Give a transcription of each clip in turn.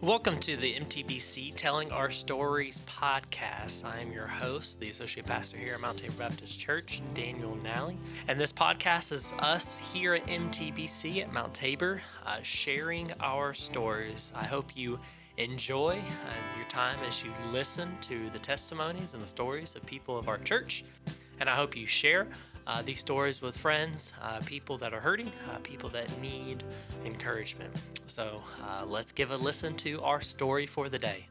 Welcome to the MTBC Telling Our Stories podcast. I am your host, the Associate Pastor here at Mount Tabor Baptist Church, Daniel Nally. And this podcast is us here at MTBC at Mount Tabor sharing our stories. I hope you enjoy your time as you listen to the testimonies and the stories of people of our church. And I hope you share these stories with friends, people that are hurting, people that need encouragement. So let's give a listen to our story for the day.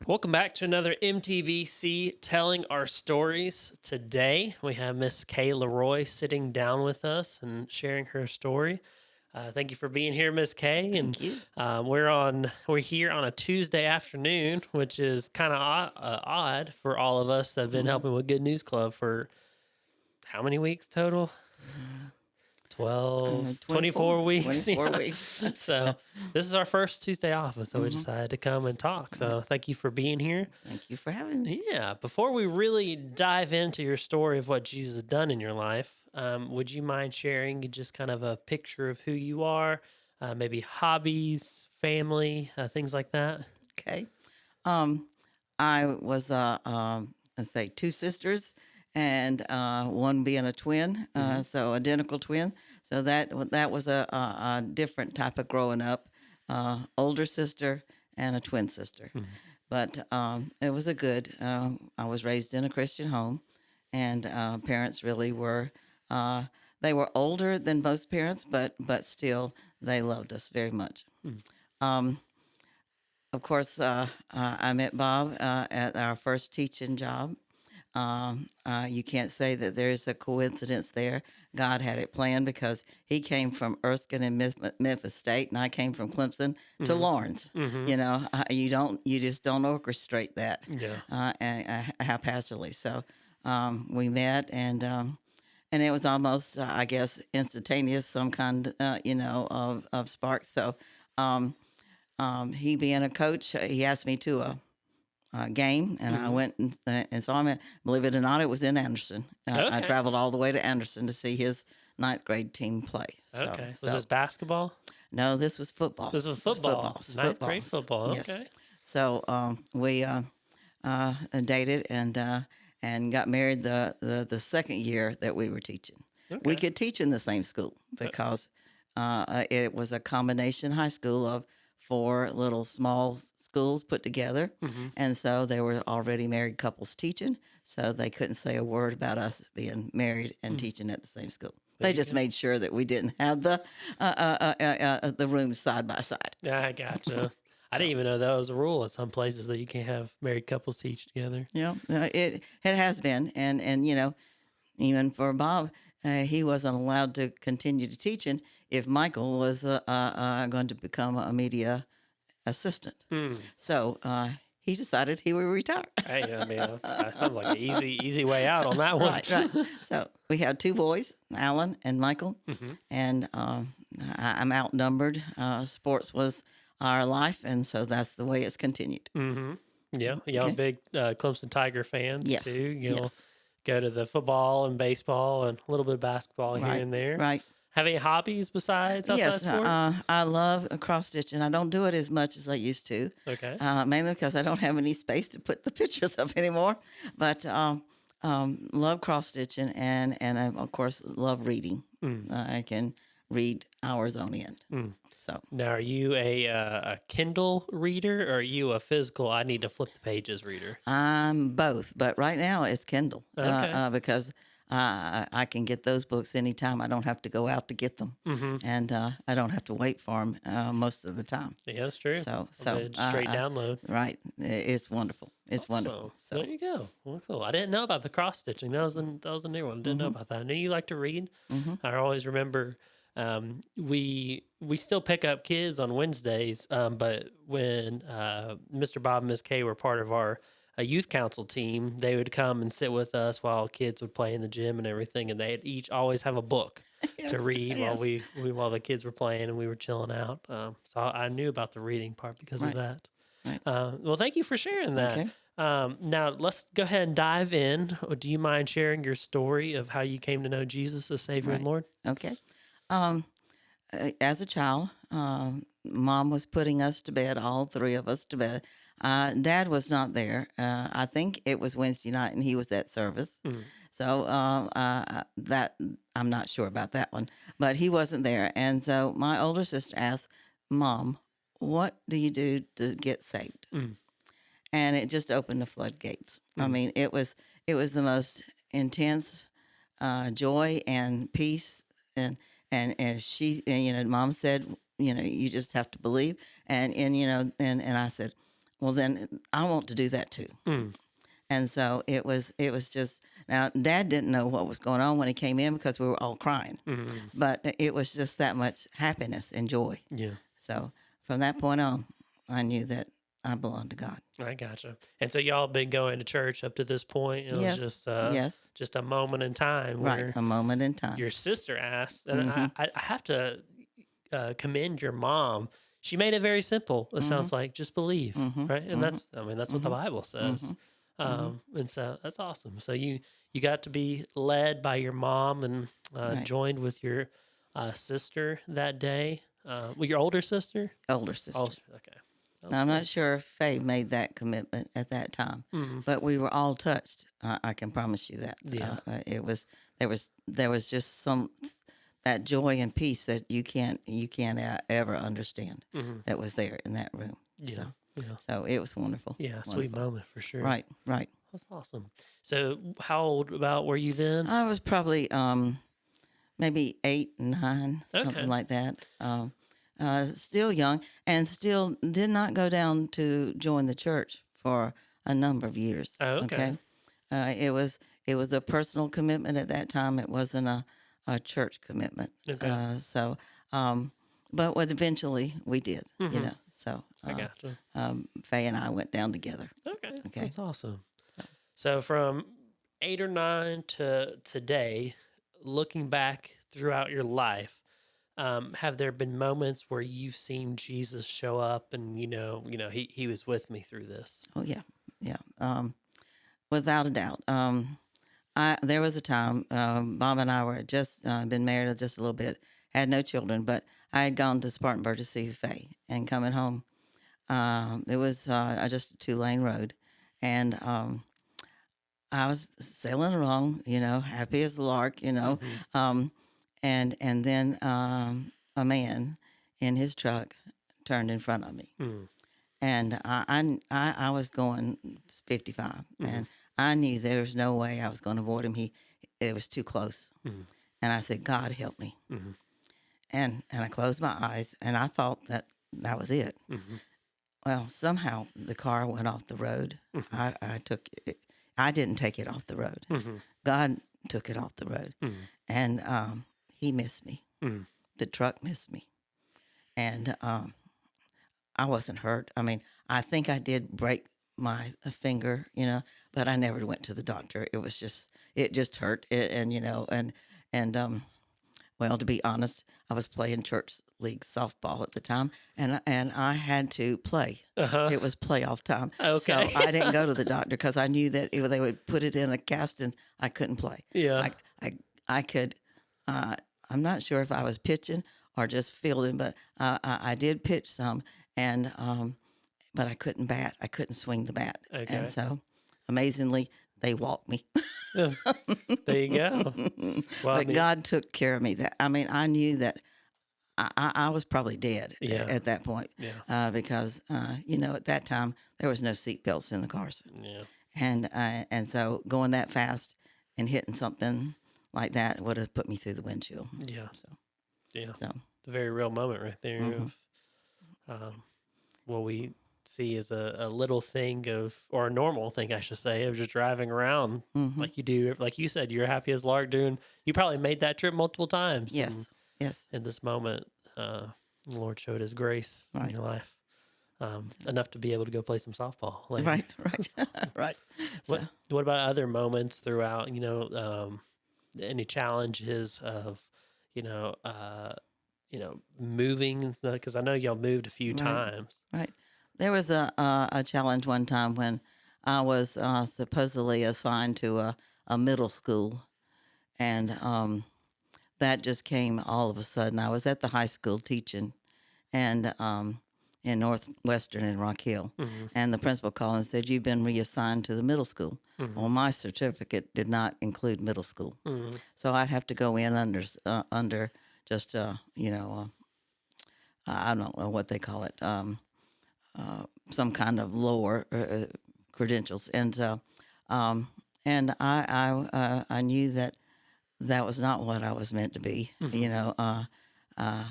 Welcome back to another MTBC Telling Our Stories. Today we have Miss Kaye LeRoy sitting down with us and sharing her story. Thank you for being here, Miss Kaye. Thank you. We're here on a Tuesday afternoon, which is kind of odd for all of us that have been helping with Good News Club for how many weeks total? 24 weeks. 24 weeks. So this is our first Tuesday off, so we decided to come and talk. So thank you for being here. Thank you for having me. Yeah. Before we really dive into your story of what Jesus has done in your life, would you mind sharing just kind of a picture of who you are, maybe hobbies, family, things like that? Okay. I was, let's say, two sisters, and one being a twin, so identical twin. So that was a different type of growing up, older sister and a twin sister. But it was a good. I was raised in a Christian home, and parents really were. They were older than most parents, but still they loved us very much. Of course, I met Bob at our first teaching job. You can't say that there's a coincidence there. God had it planned because he came from Erskine and Memphis State, and I came from Clemson to Lawrence. You know, you just don't orchestrate that haphazardly. So we met, and it was almost, I guess, instantaneous, some kind, of spark. So he being a coach, he asked me to game, and I went and saw him. Believe it or not, it was in Anderson. I traveled all the way to Anderson to see his ninth grade team play. So, Was this basketball? No, this was football. This was football. Ninth grade football. Yes. Okay. So we dated and got married the second year that we were teaching. Okay. We could teach in the same school because it was a combination high school of 4 little small schools put together. And so they were already married couples teaching, so they couldn't say a word about us being married and teaching at the same school. They just made sure that we didn't have the rooms side by side. Yeah, I gotcha. I didn't even know that was a rule at some places that you can't have married couples teach together. Yeah, it has been, and even for Bob, he wasn't allowed to continue to teaching if Michael was going to become a media assistant. So he decided he would retire. Hey, I mean, that sounds like an easy way out on that one. Right. So we had 2 boys, Alan and Michael, and I'm outnumbered. Sports was our life, and so that's the way it's continued. Yeah, y'all are big Clemson Tiger fans too. Yes. Go to the football and baseball and a little bit of basketball here and there. Right. Have any hobbies besides outside sport? I love cross stitching. I don't do it as much as I used to. Okay. Mainly because I don't have any space to put the pictures up anymore. But love cross stitching, and I, of course, love reading. I can read hours on end. So now, are you a Kindle reader or are you a physical, I need to flip the pages reader? I'm both, but right now it's Kindle because I can get those books anytime. I don't have to go out to get them, and I don't have to wait for them most of the time. Yeah, that's true. So straight download. Right, it's wonderful. It's wonderful. So there you go. Well, cool. I didn't know about the cross stitching. That was a new one. I didn't know about that. I knew you like to read. I always remember. We still pick up kids on Wednesdays, but when Mr. Bob and Miss Kaye were part of our youth council team, they would come and sit with us while kids would play in the gym and everything, and they'd each always have a book to read while the kids were playing and we were chilling out. So I knew about the reading part because of that. Right. Well, thank you for sharing that. Okay. Now let's go ahead and dive in. Do you mind sharing your story of how you came to know Jesus as Savior and Lord? Okay. Um, as a child, mom was putting us to bed, all three of us to bed. Dad was not there. I think it was Wednesday night, and he was at service. Mm. So that I'm not sure about that one, but he wasn't there. And so my older sister asked, "Mom, what do you do to get saved?" Mm. And it just opened the floodgates. I Mm. mean, it was the most intense joy and peace, and she, and, mom said, you just have to believe, and and I said, well, then I want to do that too. Mm. And so it was just, now dad didn't know what was going on when he came in because we were all crying, Mm. but it was just that much happiness and joy. Yeah. So from that point on, I knew that I belonged to God. I gotcha. And so y'all been going to church up to this point. It was Yes, yes, just a moment in time right, where a moment in time. your sister asked, and Mm-hmm. I have to commend your mom. She made it very simple. It Mm-hmm. sounds like just believe, Mm-hmm. right? And Mm-hmm. that's what the Bible says. Mm-hmm. Mm-hmm. And so that's awesome. So you got to be led by your mom and Right, joined with your sister that day. Well, your older sister. older Oh, sister. okay. Now, Sounds I'm good. not sure if Faye made that commitment at that time, Mm. but we were all touched. I can promise you that. Yeah. It was there was just some that joy and peace that you can't ever understand Hmm. that was there in that room. Yeah. So Yeah. so it was wonderful. Yeah. Sweet Wonderful. moment for sure. Right, right. That's awesome. So how old about were you then? I was probably maybe 8, 9, something Okay. like that. Still young, and still did not go down to join the church for a number of years. Oh, okay. Okay, it was a personal commitment at that time. It wasn't a church commitment. Okay. So, but what eventually we did, Hmm. So I gotcha. Faye and I went down together. Okay. Okay, That's awesome. so So from 8 or 9 to today, looking back throughout your life, have there been moments where you've seen Jesus show up and he was with me through this? oh yeah, yeah, without a doubt. There was a time Bob and I were just been married just a little bit, had no children, but I had gone to Spartanburg to see Faye, and coming home, it was just a 2-lane road, and I was sailing along, happy as a lark, Hmm. um, and then a man in his truck turned in front of me, Mm. and I was going 55, Hmm. and I knew there was no way I was going to avoid him. It was too close, Hmm. and I said, "God help me," Hmm. and I closed my eyes, and I thought that was it. Hmm. Well, somehow the car went off the road. Hmm. I took it. I didn't take it off the road. Hmm. God took it off the road, Hmm. and He missed me. Hmm. The truck missed me, and I wasn't hurt. I mean, I think I did break my finger, but I never went to the doctor. It just hurt, and well, to be honest, I was playing church league softball at the time, and I had to play. Uh-huh. It was playoff time, Okay. so I didn't go to the doctor because I knew that they would put it in a cast and I couldn't play. Yeah. I could. Uh, I'm not sure if I was pitching or just fielding, but I did pitch some, and but I couldn't bat. I couldn't swing the bat, and Okay. so amazingly, they walked me. Yeah. There you go. Well, I But mean, God took care of me. That I mean, I knew that I was probably dead yeah. at that point Yeah. because at that time there was no seat belts in the cars, Yeah. and so going that fast and hitting something like that would have put me through the windshield. Yeah. So Yeah. so The very real moment right there hmm of what we see as a little thing of, or a normal thing, I should say, of just driving around hmm like you do. Like you said, you're happy as lark doing, you probably made that trip multiple times. And yes, yes, in this moment, the Lord showed his grace in right, your life. Enough to be able to go play some softball later. right, right, right. So What about other moments throughout, any challenges of, you know, uh, moving and stuff? Because I know y'all moved a few right, times. right. There was a challenge one time when I was supposedly assigned to a middle school, and that just came all of a sudden. I was at the high school teaching, and in Northwestern in Rock Hill, Mm-hmm. and the principal called and said, "You've been reassigned to the middle school." Mm-hmm. Well, my certificate did not include middle school, Mm-hmm. so I'd have to go in under just I don't know what they call it, some kind of lower credentials, and so um, and I knew that that was not what I was meant to be. Mm-hmm.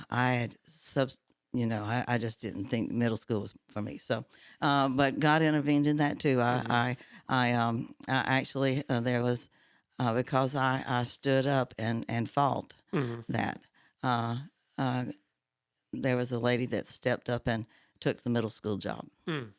I had I just didn't think middle school was for me. So, but God intervened in that too. Mm-hmm. I actually there was because I stood up and fought Mm-hmm. that. Uh, uh, there was a lady that stepped up and took the middle school job, Mm.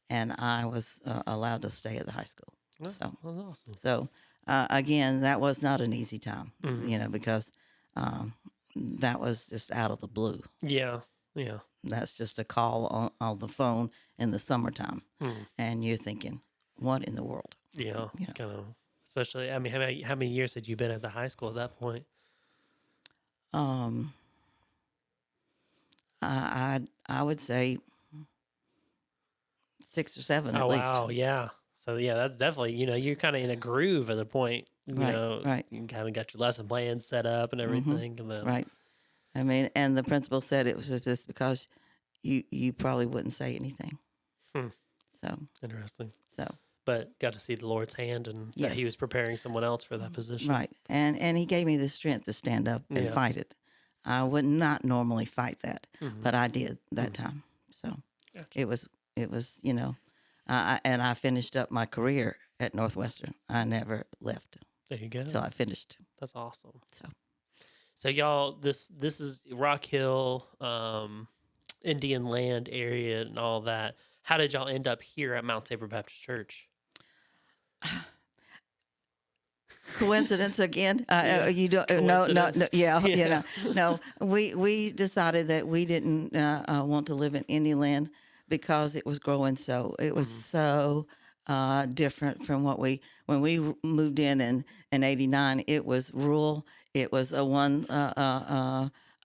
and I was allowed to stay at the high school. No, So, that's awesome. so again, that was not an easy time, Mm-hmm. because um, that was just out of the blue. Yeah. Yeah. That's just a call on the phone in the summertime, Mm. and you're thinking, "What in the world?" Yeah. You know. Kind of. Especially, I mean, how many years had you been at the high school at that point? Um, I would say 6 or 7 Oh at least. wow, yeah. So yeah, that's definitely you're kind of in a groove at the point. Right, right, You kind of got your lesson plans set up and mm-hmm, everything, and then right. I mean, and the principal said it was just because you probably wouldn't say anything. hmm, So interesting. so But got to see the Lord's hand and that He was yes, preparing someone else for that position. right. And he gave me the strength to stand up and Yeah. fight it. I would not normally fight that, Hmm. but I did that Hmm. time. So Gotcha. it was and I finished up my career at Northwestern. I never left There you go. till I finished. That's awesome. So So y'all, this is Rock Hill, Indian Land area, and all that. How did y'all end up here at Mount Tabor Baptist Church? coincidence again. Yeah. You don't no, Coincidence. yeah, Yeah. no. We decided that we didn't want to live in Indian because it was growing so it was Hmm. so different from what we when we moved in '89. It was rural. It was a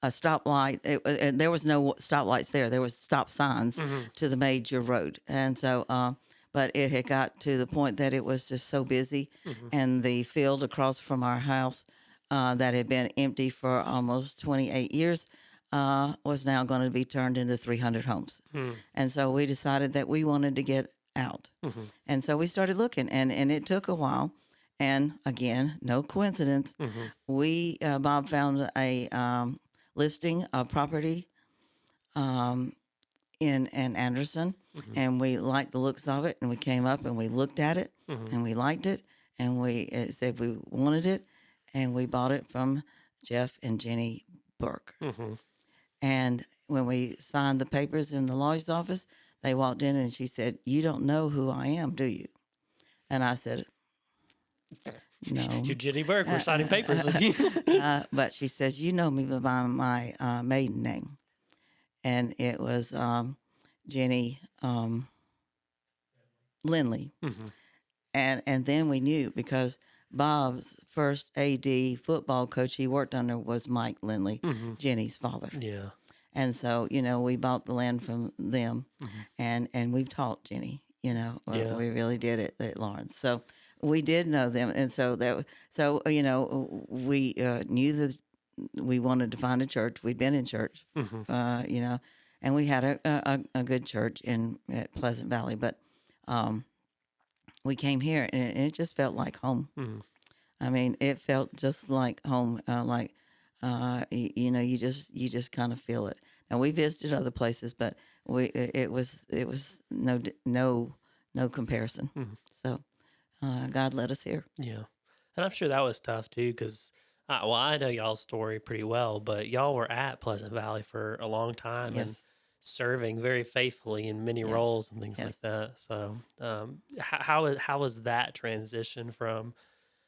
stoplight. And there was no stoplights there. There was stop signs Hmm. to the major road, and so. But it had got to the point that it was just so busy, Hmm. and the field across from our house that had been empty for almost 28 years was now going to be turned into 300 homes. Hmm. And so we decided that we wanted to get out. Hmm. And so we started looking, and it took a while. And again, no coincidence, Hmm. Bob found a listing of property um, in Anderson, Hmm. and we liked the looks of it, and we came up and we looked at it, Hmm. and we liked it, and we said we wanted it, and we bought it from Jeff and Jenny Burke. Hmm. And when we signed the papers in the lawyer's office, they walked in and she said, "You don't know who I am, do you?" And I said, "No." You're Jenny Burke. We're signing papers with you. But she says, "You know me by my maiden name." And it was Jenny Lindley. Hmm. And then we knew because Bob's first AD football coach he worked under was Mike Lindley, Hmm. Jenny's father. Yeah. And so, we bought the land from them, Hmm. and we taught Jenny, Yeah. we really did it at Lawrence. So we did know them. And so we knew that we wanted to find a church. We'd been in church, Hmm. and we had a good church at Pleasant Valley, but we came here and it just felt like home. Hmm. I mean, it felt just like home. You just kind of feel it. And we visited other places, but it was no comparison. Hmm. So God led us here. Yeah. And I'm sure that was tough too, because, well, I know y'all's story pretty well, but y'all were at Pleasant Valley for a long time and Yes, serving very faithfully in many yes, roles and things like yes. that. So, how was that transition from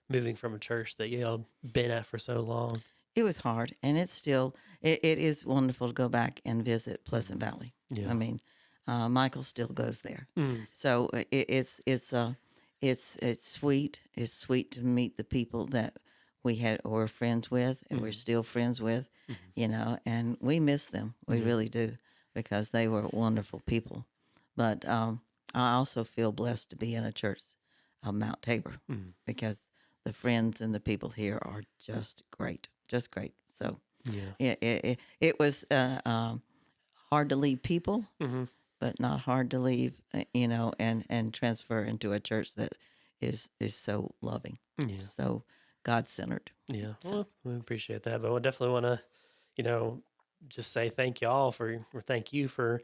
moving from a church that y'all been at for so long? It was hard, and it is wonderful to go back and visit Pleasant Hmm. Valley. I Yeah. mean, Michael still goes there, Mm. so it's sweet. It's sweet to meet the people that we're friends with, and we're still friends with, and we miss them. We really do, because they were wonderful people. But I also feel blessed to be in a church of Mount Tabor, because the friends and the people here are just great, just great. So it was hard to leave people, but not hard to leave, and transfer into a church that is so loving, so God centered. Yeah. So Well, we appreciate that, but we definitely want to, just say thank y'all or thank you for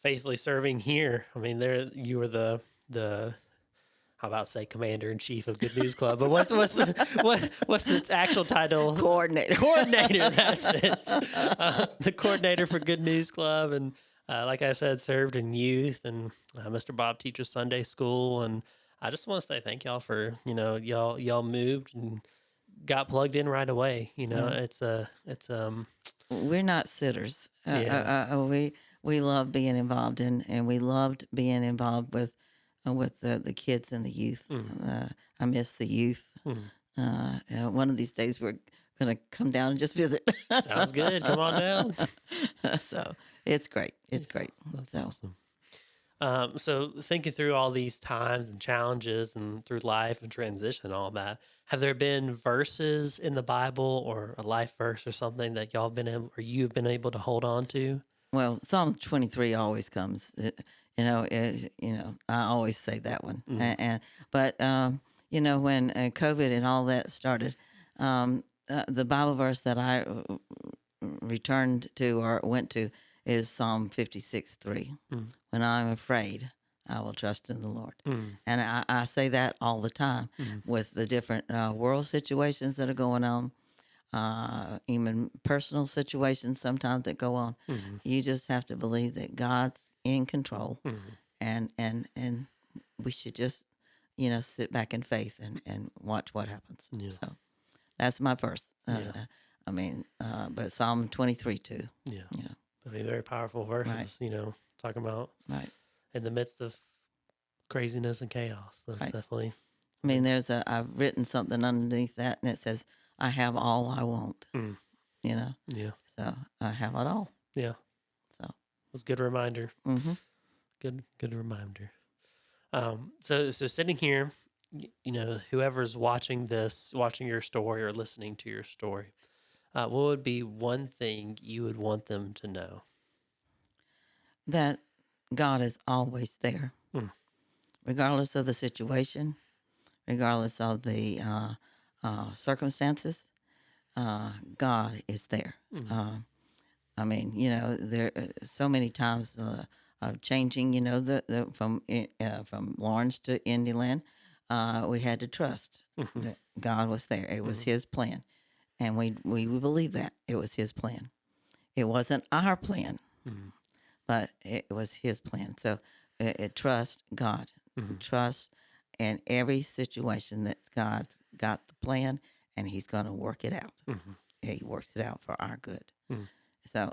faithfully serving here. I mean, you were the how about say commander in chief of Good News Club, but what's the actual title? coordinator. Coordinator. That's it. The coordinator for Good News Club, and like I said, served in youth, and Mr. Bob teaches Sunday school, and I just want to say thank y'all for y'all moved and got plugged in right away. It's We're not sitters. yeah. We love being involved and we loved being involved with the kids and the youth. I miss the youth. One of these days we're gonna come down and just visit. Sounds good. Come on down. So it's great. It's great. That's So awesome. So thinking through all these times and challenges and through life and transition and all that, have there been verses in the Bible or a life verse or something that y'all been able or you've been able to hold on to? well, Psalm 23 always comes. I always say that one. But when COVID and all that started, the Bible verse that I returned to or went to is Psalm 56:3. When I'm afraid, I will trust in the Lord. And I say that all the time with the different world situations that are going on, even personal situations sometimes that go on. You just have to believe that God's in control, and we should just sit back in faith and watch what happens. Yeah. So that's my verse. Yeah. But Psalm 23 too. Yeah. I mean, very powerful verses, talking about Right. in the midst of craziness and chaos. That's Right. definitely, I mean, I've written something underneath that, and it says, "I have all I want." yeah. So I have it all. Yeah. So. It was a good reminder. Mm-hmm. Good reminder. So sitting here, whoever's watching your story or listening to your story, what would be one thing you would want them to know? That God is always there, Mm. regardless of the situation, regardless of the circumstances. God is there. There so many times of changing. From Lawrence to Indialand, we had to trust that God was there. It was His plan, and we believe that it was His plan. It wasn't our plan, but it was His plan. So trust God, trust in every situation that God's got the plan, and He's going to work it out. He works it out for our good. So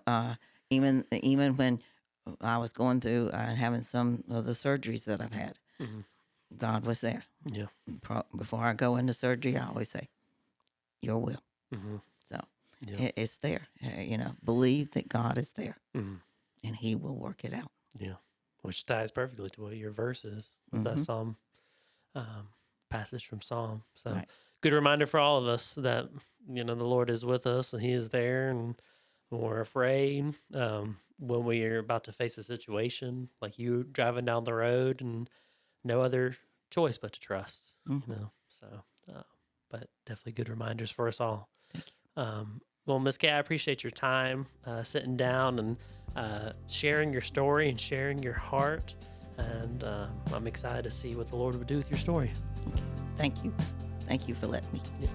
even when I was going through having some of the surgeries that I've had, God was there. Yeah. Before I go into surgery, I always say, "Your will." So it's there. Believe that God is there, and He will work it out. Yeah. Which ties perfectly to what your verse is with that Psalm passage from Psalm. So Right. good reminder for all of us that, the Lord is with us and He is there. And when we're afraid, when we are about to face a situation like you driving down the road and no other choice but to trust, so, but definitely good reminders for us all. Thank you. Well, Ms. Kaye, I appreciate your time sitting down and sharing your story and sharing your heart. And I'm excited to see what the Lord would do with your story. Thank you. Thank you for letting me. Yeah.